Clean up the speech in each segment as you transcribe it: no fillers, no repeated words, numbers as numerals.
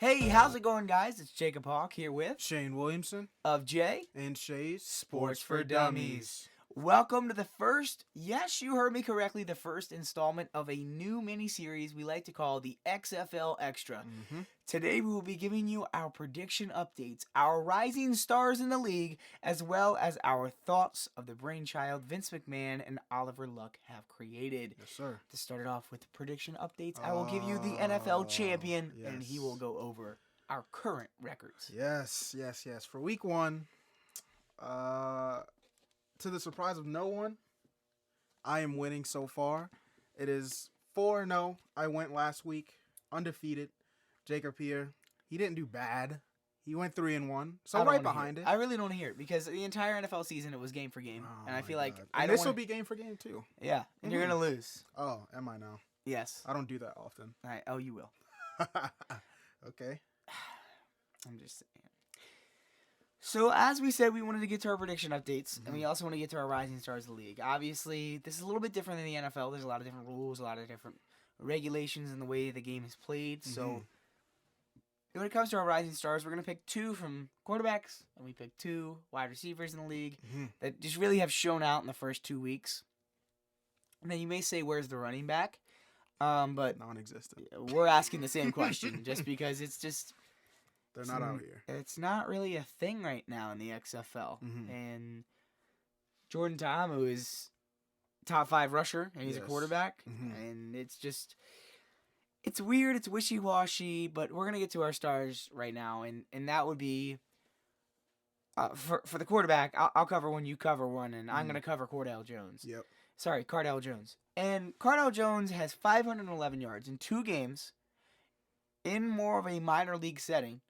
Hey, how's it going, guys? It's Jacob Haugh here with Shayne Williamson of Jay and Shay's Sports for Dummies. Welcome to the first, yes, you heard me correctly, the first installment of a new mini-series we like to call the XFL Xtra. Today we will be giving you our prediction updates, our rising stars in the league, as well as our thoughts of the brainchild Vince McMahon and Oliver Luck have created. Yes, sir. To start it off with the prediction updates, I will give you the NFL champion, and he will go over our current records. Yes. For week 1, to the surprise of no one, I am winning so far. It is 4-0. I went last week, undefeated. Jacob here, he didn't do bad. He went 3-1, so right behind it. I really don't hear it because the entire NFL season it was game for game, and I feel like this will be game for game too. Yeah, and you're gonna lose. Oh, am I now? Yes. I don't do that often. All right. Oh, you will. Okay. I'm just saying. So, as we said, we wanted to get to our prediction updates, and we also want to get to our rising stars of the league. Obviously, this is a little bit different than the NFL. There's a lot of different rules, a lot of different regulations in the way the game is played. So, when it comes to our rising stars, we're going to pick 2 from quarterbacks, and we pick 2 wide receivers in the league that just really have shown out in the first 2 weeks. And then you may say, where's the running back? But non-existent. We're asking the same question just because it's just... They're not out here. It's not really a thing right now in the XFL. And Jordan Ta'amu is top 5 rusher, and he's a quarterback. And it's just... It's weird, it's wishy-washy, but we're going to get to our stars right now. And that would be... for the quarterback, I'll cover one, you cover one, and I'm going to cover Cardale Jones. Cardale Jones. And Cardale Jones has 511 yards in 2 games in more of a minor league setting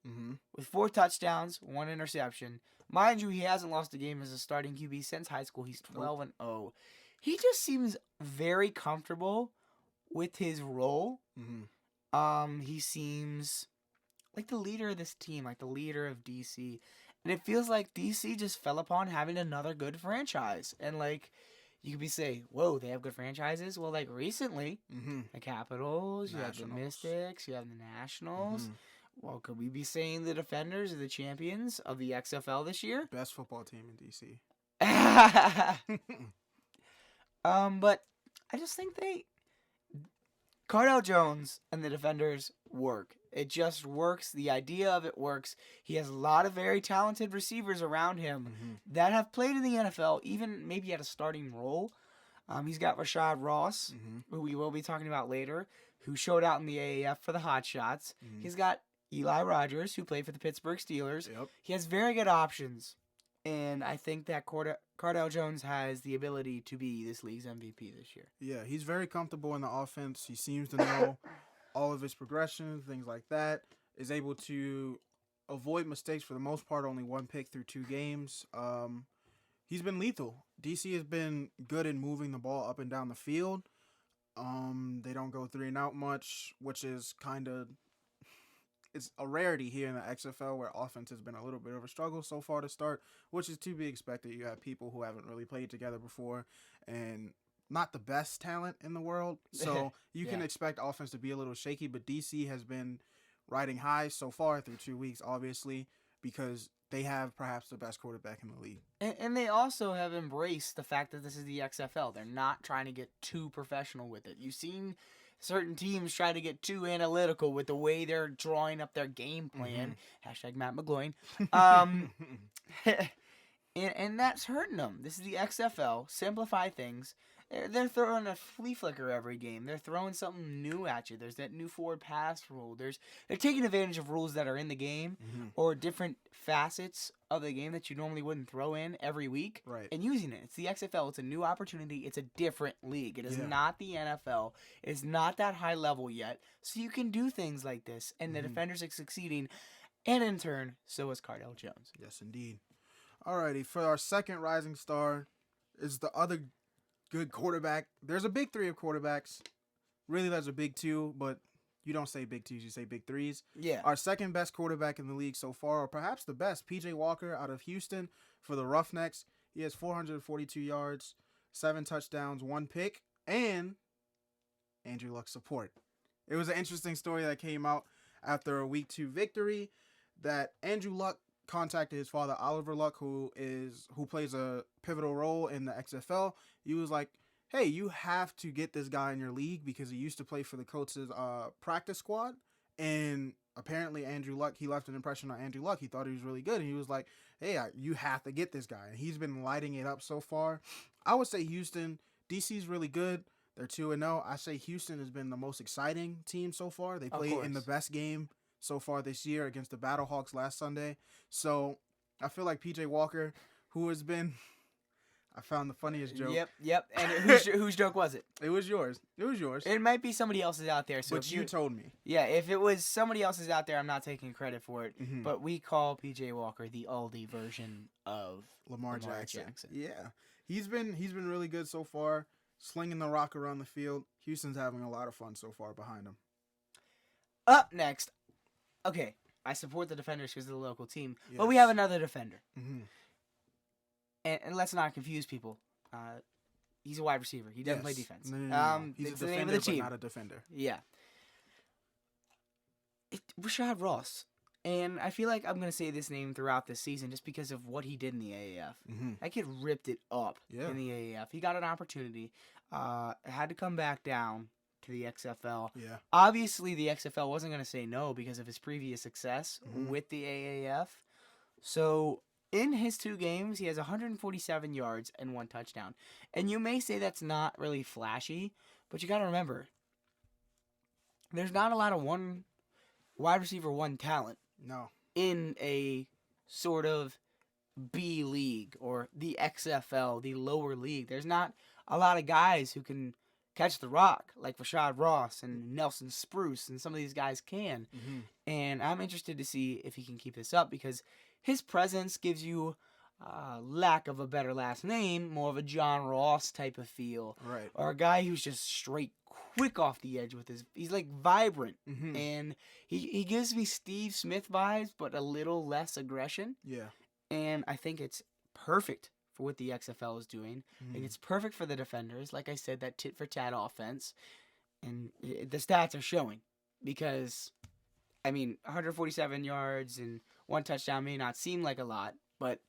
with 4 touchdowns, 1 interception. Mind you, he hasn't lost a game as a starting QB since high school. He's 12-0. He just seems very comfortable with his role. He seems like the leader of this team, like the leader of DC. And it feels like DC just fell upon having another good franchise. And like... You could be saying, whoa, they have good franchises? Well, like, recently, the Capitals, you have the Mystics, you have the Nationals. Well, could we be saying the Defenders are the champions of the XFL this year? Best football team in DC. But I just think Cardale Jones and the Defenders work. It just works. The idea of it works. He has a lot of very talented receivers around him that have played in the NFL, even maybe at a starting role. He's got Rashad Ross, who we will be talking about later, who showed out in the AAF for the Hot Shots. He's got Eli Rogers, who played for the Pittsburgh Steelers. He has very good options. And I think that Cardale Jones has the ability to be this league's MVP this year. Yeah, he's very comfortable in the offense. He seems to know all of his progressions, things like that. Is able to avoid mistakes for the most part. Only 1 pick through 2 games. He's been lethal. DC has been good in moving the ball up and down the field. They don't go 3 and out much, which is kind of... It's a rarity here in the XFL where offense has been a little bit of a struggle so far to start, which is to be expected. You have people who haven't really played together before and not the best talent in the world. So you can expect offense to be a little shaky, but DC has been riding high so far through 2 weeks, obviously, because they have perhaps the best quarterback in the league. And they also have embraced the fact that this is the XFL. They're not trying to get too professional with it. You've seen certain teams try to get too analytical with the way they're drawing up their game plan. Hashtag Matt McGloin. And that's hurting them. This is the XFL. Simplify things. They're throwing a flea flicker every game. They're throwing something new at you. There's that new forward pass rule. They're taking advantage of rules that are in the game or different facets of the game that you normally wouldn't throw in every week and using it. It's the XFL. It's a new opportunity. It's a different league. It is not the NFL. It's not that high level yet. So you can do things like this. And the Defenders are succeeding. And in turn, so is Cardale Jones. Yes, indeed. Alrighty, for our second rising star is the other good quarterback. There's a big 3 of quarterbacks. Really, there's a big 2, but you don't say big 2s, you say big 3s. Yeah. Our second best quarterback in the league so far, or perhaps the best, PJ Walker out of Houston for the Roughnecks. He has 442 yards, 7 touchdowns, 1 pick, and Andrew Luck's support. It was an interesting story that came out after a Week 2 victory that Andrew Luck contacted his father, Oliver Luck, who plays a pivotal role in the XFL. He was like, hey, you have to get this guy in your league because he used to play for the Colts' practice squad. And apparently Andrew Luck, he left an impression on Andrew Luck. He thought he was really good. And he was like, hey, you have to get this guy. And he's been lighting it up so far. I would say Houston. DC's really good. They're 2-0. I say Houston has been the most exciting team so far. They played in the best game so far this year against the Battlehawks last Sunday. So I feel like PJ Walker, who has been, I found the funniest joke. Yep. And whose joke was it? It was yours. It might be somebody else's out there. So but you told me. Yeah, if it was somebody else's out there, I'm not taking credit for it. Mm-hmm. But we call PJ Walker the Aldi version of Lamar Jackson. Yeah, he's been really good so far, slinging the rock around the field. Houston's having a lot of fun so far behind him. Up next, okay, I support the Defenders because they're the local team, but we have another defender. Mm-hmm. And let's not confuse people. He's a wide receiver. He doesn't play defense. No. He's a defender, the name of the team. but not a defender. Yeah. Rashad Ross. And I feel like I'm going to say this name throughout this season just because of what he did in the AAF. Mm-hmm. That kid ripped it up in the AAF. He got an opportunity. Had to come back down to the XFL. Yeah. Obviously, the XFL wasn't going to say no because of his previous success with the AAF. So, in his 2 games, he has 147 yards and 1 touchdown. And you may say that's not really flashy, but you got to remember, there's not a lot of wide receiver 1 talent. No. In a sort of B league or the XFL, the lower league. There's not a lot of guys who can catch the rock like Rashad Ross and Nelson Spruce and some of these guys can. Mm-hmm. And I'm interested to see if he can keep this up because his presence gives you, lack of a better last name, more of a John Ross type of feel. Right. Or a guy who's just straight quick off the edge with he's like vibrant. Mm-hmm. And he gives me Steve Smith vibes, but a little less aggression. Yeah. And I think it's perfect for what the XFL is doing. Mm-hmm. I think it's perfect for the Defenders. Like I said, that tit-for-tat offense. And the stats are showing. Because, 147 yards and 1 touchdown may not seem like a lot. But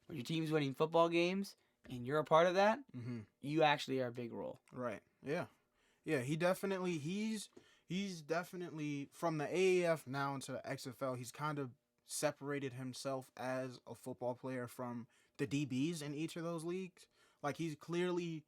when your team's winning football games and you're a part of that, you actually are a big role. Right. Yeah. Yeah, he's definitely from the AAF now into the XFL. He's kind of separated himself as a football player from the DBs in each of those leagues. Like he's clearly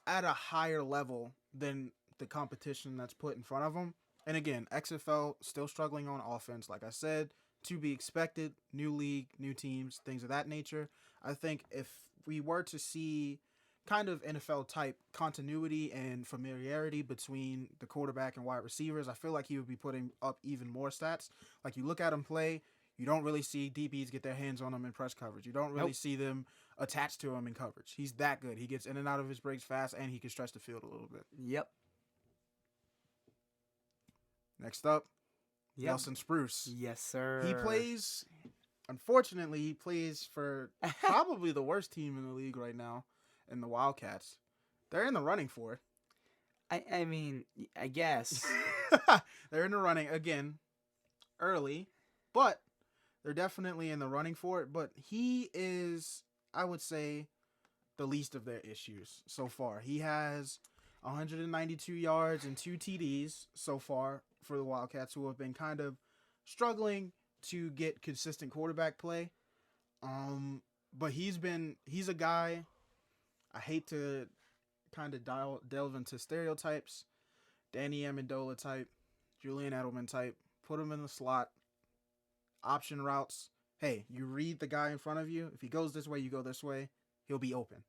at a higher level than the competition that's put in front of him. And again, XFL still struggling on offense, like I said, to be expected. New league, new teams, things of that nature. I think if we were to see kind of NFL type continuity and familiarity between the quarterback and wide receivers, I feel like he would be putting up even more stats. Like you look at him play, you don't really see DBs get their hands on him in press coverage. You don't really see them attached to him in coverage. He's that good. He gets in and out of his breaks fast, and he can stretch the field a little bit. Yep. Next up, Nelson Spruce. Yes, sir. Unfortunately, he plays for probably the worst team in the league right now. And the Wildcats, they're in the running for it. I guess. They're in the running, again, early, but they're definitely in the running for it. But he is, I would say, the least of their issues so far. He has 192 yards and 2 TDs so far for the Wildcats, who have been kind of struggling to get consistent quarterback play. But he's a guy, I hate to kind of delve into stereotypes, Danny Amendola type, Julian Edelman type, put him in the slot, option routes. Hey, you read the guy in front of you. If he goes this way, you go this way. He'll be open.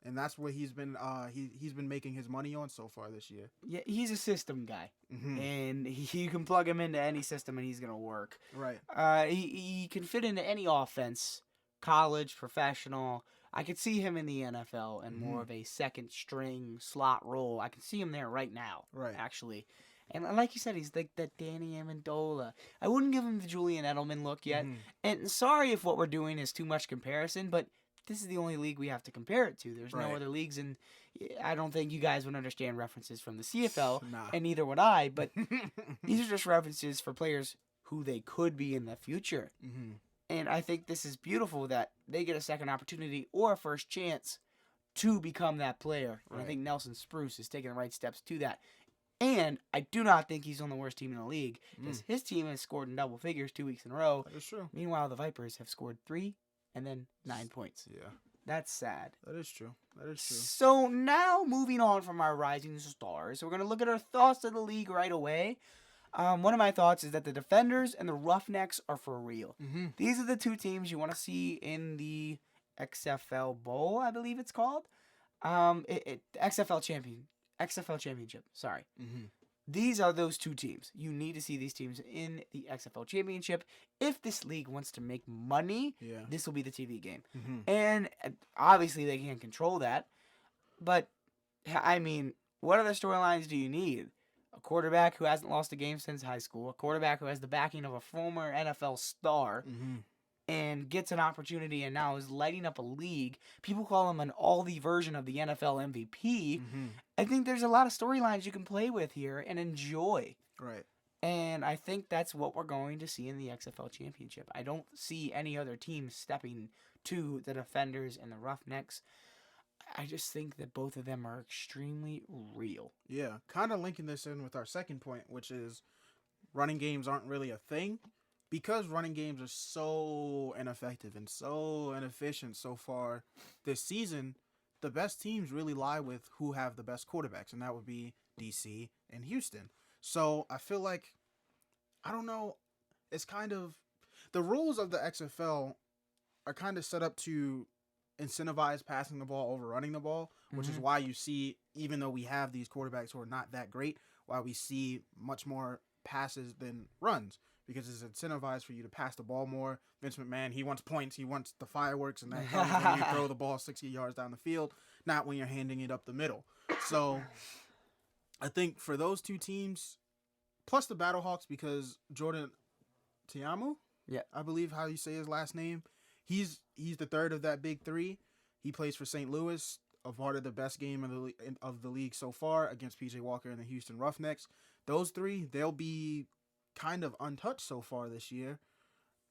And that's what he's been he's been making his money on so far this year. Yeah, he's a system guy. Mm-hmm. And you can plug him into any system and he's going to work. Right. He can fit into any offense, college, professional. I could see him in the NFL and more of a second string slot role. I can see him there right now. Right. Actually. And like you said, he's like the Danny Amendola. I wouldn't give him the Julian Edelman look yet. Mm-hmm. And sorry if what we're doing is too much comparison, but this is the only league we have to compare it to. There's no other leagues, and I don't think you guys would understand references from the CFL, and neither would I. But these are just references for players who they could be in the future. Mm-hmm. And I think this is beautiful that they get a second opportunity or a first chance to become that player. And I think Nelson Spruce is taking the right steps to that. And I do not think he's on the worst team in the league, because his team has scored in double figures 2 weeks in a row. That is true. Meanwhile, the Vipers have scored 3 and then 9 points. Yeah. That's sad. That is true. That is true. So now, moving on from our rising stars, we're going to look at our thoughts of the league right away. One of my thoughts is that the Defenders and the Roughnecks are for real. Mm-hmm. These are the two teams you want to see in the XFL Bowl, I believe it's called. XFL Championship. Sorry. Mm-hmm. These are those two teams. You need to see these teams in the XFL Championship. If this league wants to make money, this will be the TV game. Mm-hmm. And obviously they can't control that. But, I mean, what other storylines do you need? A quarterback who hasn't lost a game since high school. A quarterback who has the backing of a former NFL star. Mm-hmm. And gets an opportunity and now is lighting up a league. People call him an all-the version of the NFL MVP. Mm-hmm. I think there's a lot of storylines you can play with here and enjoy. Right. And I think that's what we're going to see in the XFL Championship. I don't see any other team stepping to the Defenders and the Roughnecks. I just think that both of them are extremely real. Yeah. Kind of linking this in with our second point, which is running games aren't really a thing. Because running games are so ineffective and so inefficient so far this season, the best teams really lie with who have the best quarterbacks, and that would be DC and Houston. So I feel like, I don't know, it's kind of, the rules of the XFL are kind of set up to incentivize passing the ball over running the ball, which is why you see, even though we have these quarterbacks who are not that great, why we see much more passes than runs. Because it's incentivized for you to pass the ball more. Vince McMahon, he wants points. He wants the fireworks, and that comes when you throw the ball 60 yards down the field, not when you're handing it up the middle. So I think for those two teams, plus the Battlehawks, because Jordan Tiamu, I believe how you say his last name, he's the third of that big three. He plays for St. Louis, a part of the best game of the league so far against P.J. Walker and the Houston Roughnecks. Those three, they'll be kind of untouched so far this year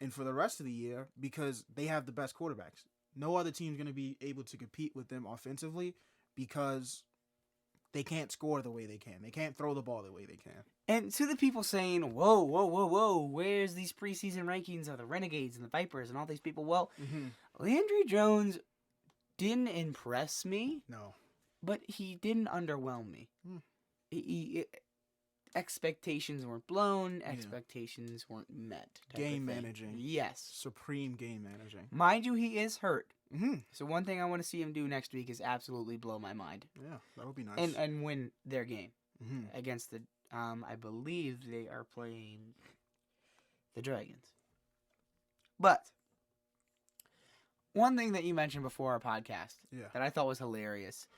and for the rest of the year because they have the best quarterbacks. No other team's going to be able to compete with them offensively because they can't score the way they can. They can't throw the ball the way they can. And to the people saying, whoa, where's these preseason rankings of the Renegades and the Vipers and all these people? Well, Landry Jones didn't impress me. No. But he didn't underwhelm me. Expectations weren't blown. Expectations weren't met. Game managing. Yes. Supreme game managing. Mind you, he is hurt. So one thing I want to see him do next week is absolutely blow my mind. Yeah, that would be nice. And win their game against the, I believe they are playing the Dragons. But one thing that you mentioned before our podcast that I thought was hilarious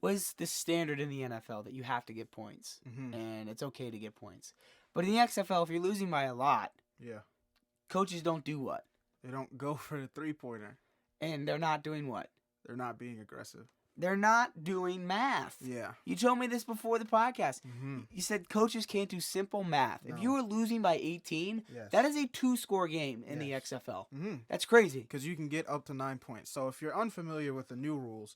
was the standard in the NFL that you have to get points. And it's okay to get points. But in the XFL, if you're losing by a lot, coaches don't do what? They don't go for the three-pointer. And they're not doing what? They're not being aggressive. They're not doing math. Yeah. You told me this before the podcast. You said coaches can't do simple math. No. If you were losing by 18, that is a 2-score game in the XFL. That's crazy. Because you can get up to 9 points. So if you're unfamiliar with the new rules,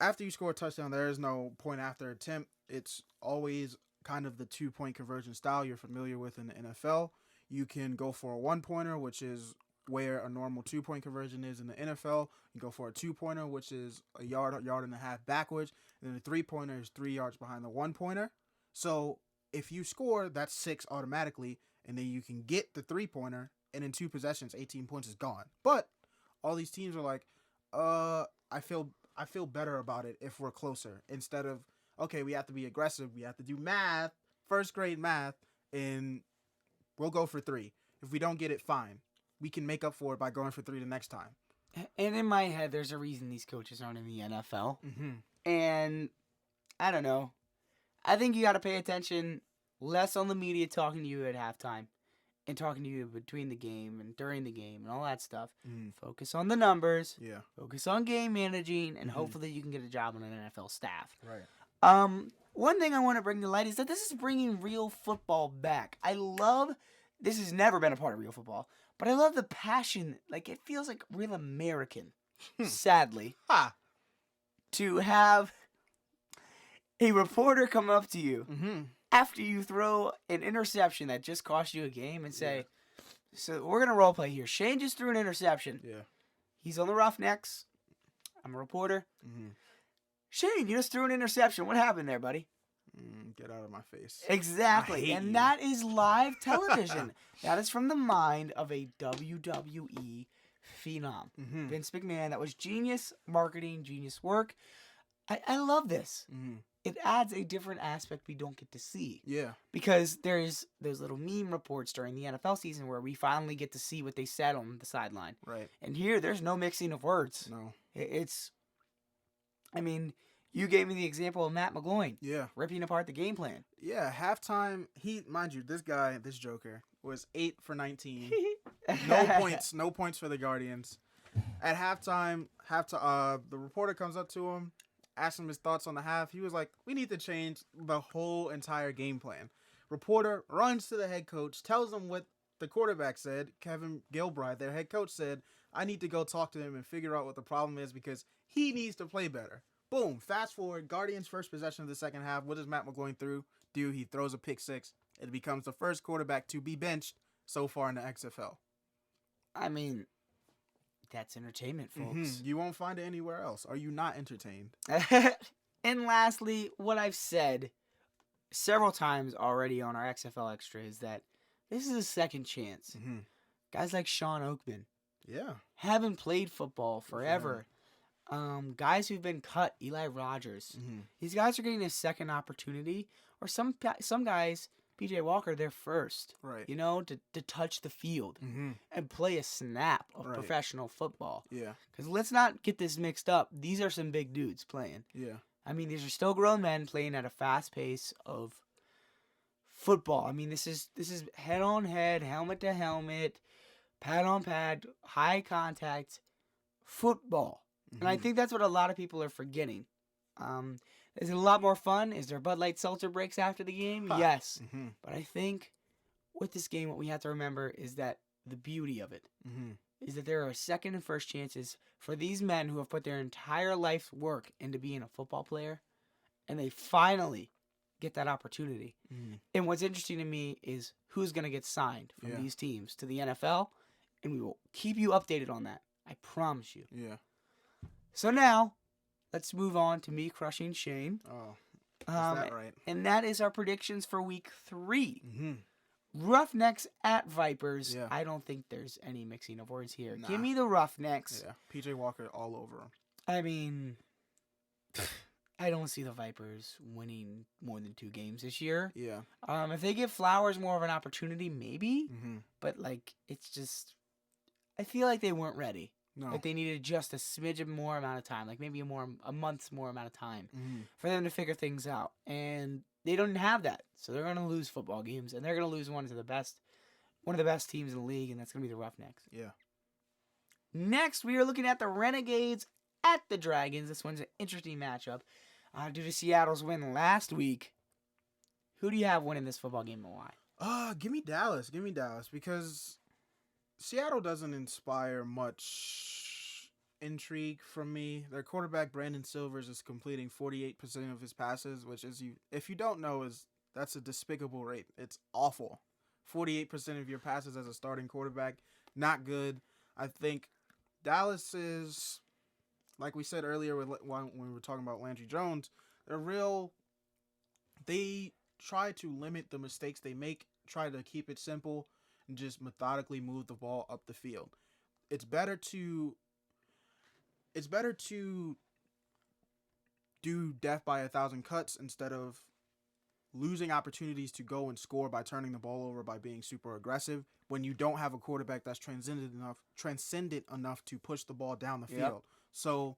after you score a touchdown, there is no point after attempt. It's always kind of the 2-point conversion style you're familiar with in the NFL. You can go for a 1-pointer, which is where a normal 2-point conversion is in the NFL. You go for a 2-pointer, which is a yard and a half backwards. And then the 3-pointer is 3 yards behind the 1-pointer. So if you score, that's 6 automatically. And then you can get the 3-pointer. And in 2 possessions, 18 points is gone. But all these teams are like, I feel better about it if we're closer. Instead of, okay, we have to be aggressive. We have to do math, first grade math. And we'll go for 3. If we don't get it, fine. We can make up for it by going for 3 the next time. And in my head, there's a reason these coaches aren't in the NFL. And I don't know. I think you got to pay attention less on the media talking to you at halftime and talking to you between the game and during the game and all that stuff. Focus on the numbers. Yeah. Focus on game managing, and hopefully you can get a job on an NFL staff. Right. One thing I want to bring to light is that this is bringing real football back. I love, this has never been a part of real football, but I love the passion. Like, it feels like real American, sadly, to have a reporter come up to you after you throw an interception that just cost you a game and say, so we're going to role play here. Shayne just threw an interception. Yeah. He's on the Roughnecks. I'm a reporter. Shayne, you just threw an interception. What happened there, buddy? Get out of my face. Exactly. And that is live television. That is from the mind of a WWE phenom. Vince McMahon. That was genius marketing, genius work. I love this. It adds a different aspect we don't get to see. Yeah. Because there's those little meme reports during the NFL season where we finally get to see what they said on the sideline. Right. And here, there's no mixing of words. No. I mean, you gave me the example of Matt McGloin. Yeah. Ripping apart the game plan. Yeah, halftime, mind you, this guy, this Joker, was 8 for 19. No points for the Guardians. At halftime, the reporter comes up to him, asks him his thoughts on the half. He was like, we need to change the whole entire game plan. Reporter runs to the head coach, tells him what the quarterback said. Kevin Gilbride, their head coach, said, I need to go talk to him and figure out what the problem is because he needs to play better. Boom. Fast forward. Guardians' first possession of the second half. What does Matt McGloin do? He throws a pick six. It becomes the first quarterback to be benched so far in the XFL. I mean, that's entertainment, folks. You won't find it anywhere else. Are you not entertained? And lastly, what I've said several times already on our XFL Extra is that this is a second chance. Guys like Sean Oakman. Yeah. Haven't played football forever. Guys who've been cut, Eli Rogers. These guys are getting a second opportunity, or some guys, PJ Walker, they're first. Right. You know, to touch the field and play a snap of professional football. Yeah. Because let's not get this mixed up. These are some big dudes playing. Yeah. I mean, these are still grown men playing at a fast pace of football. I mean, this is head on head, helmet to helmet, pad on pad, high contact football. And I think that's what a lot of people are forgetting. Is it a lot more fun? Is there Bud Light seltzer breaks after the game? Yes. But I think with this game, what we have to remember is that the beauty of it is that there are second and first chances for these men who have put their entire life's work into being a football player, and they finally get that opportunity. And what's interesting to me is who's going to get signed from these teams to the NFL, and we will keep you updated on that. I promise you. Yeah. So now, let's move on to me crushing Shayne. Oh, is that right? And that is our predictions for week 3. Roughnecks at Vipers. Yeah. I don't think there's any mixing of words here. Nah. Give me the Roughnecks. Yeah. PJ Walker all over him. I mean, I don't see the Vipers winning more than 2 games this year. Yeah. If they give Flowers more of an opportunity, maybe. But, like, it's just, I feel like they weren't ready. No. Like they needed just a smidge of more amount of time, like maybe a month's more amount of time for them to figure things out. And they don't have that. So they're going to lose football games, and they're going to lose one of the best teams in the league, and that's going to be the Roughnecks. Yeah. Next, we are looking at the Renegades at the Dragons. This one's an interesting matchup. Due to Seattle's win last week, who do you have winning this football game and why? Give me Dallas. Give me Dallas because Seattle doesn't inspire much intrigue from me. Their quarterback, Brandon Silvers, is completing 48% of his passes, which is, if you don't know, that's a despicable rate. It's awful. 48% of your passes as a starting quarterback, not good. I think Dallas is, like we said earlier when we were talking about Landry Jones, they try to limit the mistakes they make, try to keep it simple, and just methodically move the ball up the field. It's better to do death by 1,000 cuts instead of losing opportunities to go and score by turning the ball over by being super aggressive when you don't have a quarterback that's transcendent enough to push the ball down the field. So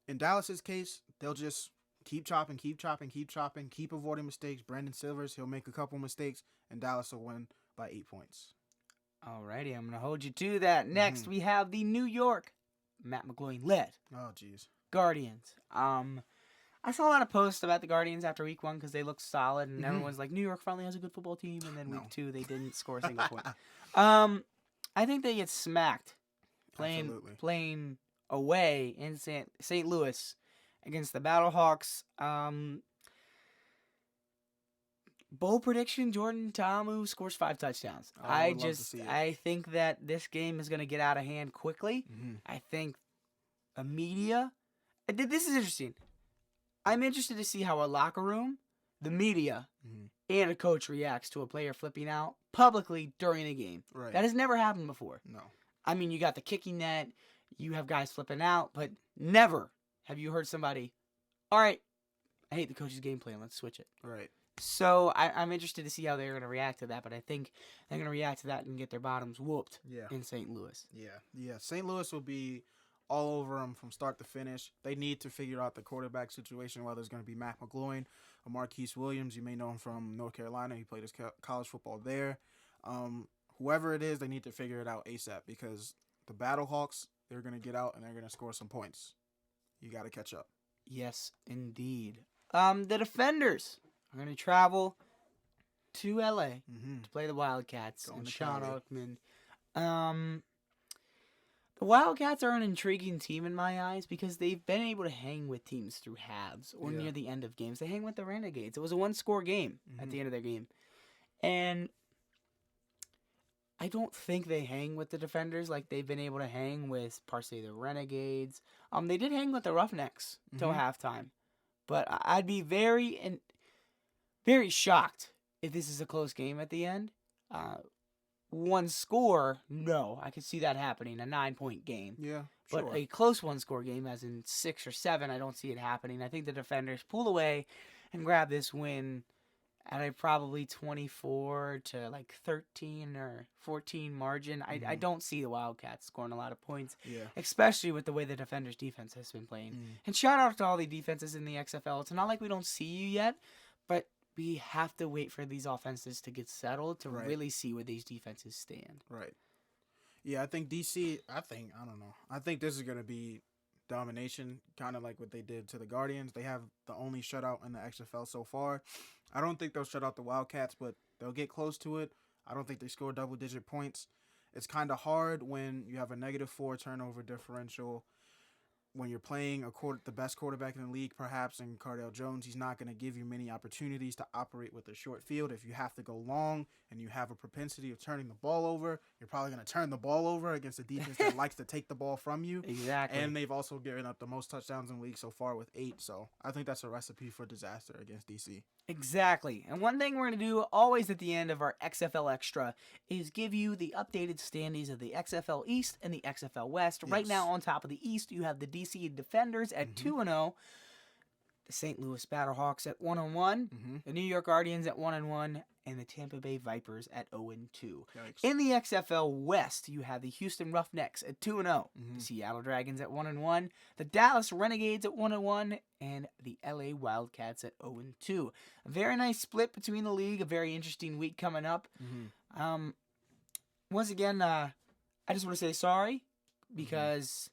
in Dallas's case, they'll just keep chopping, keep avoiding mistakes. Brandon Silvers, he'll make a couple mistakes, and Dallas will win by 8 points. Alrighty, I'm gonna hold you to that. Next, we have the New York, Matt McGloin led. Oh, jeez. Guardians. I saw a lot of posts about the Guardians after week 1 because they looked solid, and everyone's like, New York finally has a good football team, and then week 2 they didn't score a single point. I think they get smacked playing away in St. Louis against the Battlehawks. Bold prediction: Jordan Ta'amu scores 5 touchdowns. Oh, I think that this game is going to get out of hand quickly. I think the media. This is interesting. I'm interested to see how a locker room, the media, and a coach reacts to a player flipping out publicly during a game. Right. That has never happened before. No. I mean, you got the kicking net, you have guys flipping out, but never have you heard somebody, all right, I hate the coach's game plan, let's switch it. Right. So I'm interested to see how they're going to react to that, but I think they're going to react to that and get their bottoms whooped in St. Louis. Yeah. St. Louis will be all over them from start to finish. They need to figure out the quarterback situation, whether it's going to be Matt McGloin or Marquise Williams. You may know him from North Carolina. He played his college football there. Whoever it is, they need to figure it out ASAP because the Battlehawks, they're going to get out and they're going to score some points. You got to catch up. Yes, indeed. The Defenders are going to travel to L.A. To play the Wildcats and Sean Oakman. The Wildcats are an intriguing team in my eyes because they've been able to hang with teams through halves or near the end of games. They hang with the Renegades. It was a 1-score game at the end of their game. And I don't think they hang with the Defenders like they've been able to hang with, per se, the Renegades. They did hang with the Roughnecks till halftime. But I'd be very shocked if this is a close game at the end. 1 score, no, I could see that happening, a 9-point game. Yeah, sure. But a close 1-score game, as in 6 or 7, I don't see it happening. I think the Defenders pull away and grab this win at a probably 24 to like 13 or 14 margin. I don't see the Wildcats scoring a lot of points, especially with the way the Defenders' defense has been playing. And shout out to all the defenses in the XFL. It's not like we don't see you yet, but we have to wait for these offenses to get settled to really see where these defenses stand. Right. Yeah, I think DC, I don't know. I think this is going to be domination, kind of like what they did to the Guardians. They have the only shutout in the XFL so far. I don't think they'll shut out the Wildcats, but they'll get close to it. I don't think they score double-digit points. It's kind of hard when you have a -4 turnover differential. When you're playing the best quarterback in the league, perhaps, in Cardale Jones, he's not going to give you many opportunities to operate with a short field. If you have to go long and you have a propensity of turning the ball over, you're probably going to turn the ball over against a defense that likes to take the ball from you. Exactly. And they've also given up the most touchdowns in the league so far with 8. So I think that's a recipe for disaster against DC. Exactly. And one thing we're going to do always at the end of our XFL Extra is give you the updated standings of the XFL East and the XFL West. Yes. Right now on top of the East, you have the DC Defenders at 2-0, the St. Louis Battlehawks at 1-1, the New York Guardians at 1-1, and the Tampa Bay Vipers at 0-2. Yikes. In the XFL West, you have the Houston Roughnecks at 2-0, the Seattle Dragons at 1-1, the Dallas Renegades at 1-1, and the LA Wildcats at 0-2. A very nice split between the league. A very interesting week coming up. Once again, I just want to say sorry because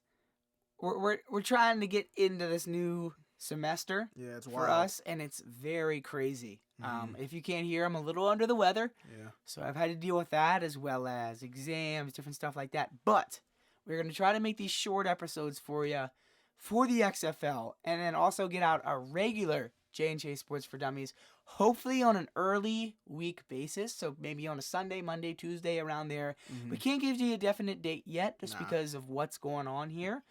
we're trying to get into this new semester for us, and it's very crazy. If you can't hear, I'm a little under the weather, so I've had to deal with that as well as exams, different stuff like that. But we're going to try to make these short episodes for you for the XFL, and then also get out a regular J&J Sports for Dummies, hopefully on an early week basis, so maybe on a Sunday, Monday, Tuesday, around there. We can't give you a definite date yet just because of what's going on here.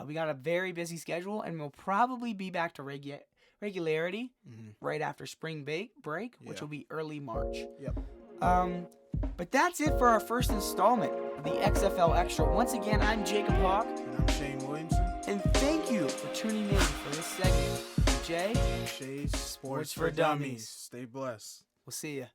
We got a very busy schedule, and we'll probably be back to regularity right after spring break, which will be early March. But that's it for our first installment of the XFL Extra. Once again, I'm Jacob Haugh. And I'm Shayne Williamson. And thank you for tuning in for this segment. Shay's Sports for Dummies. Stay blessed. We'll see ya.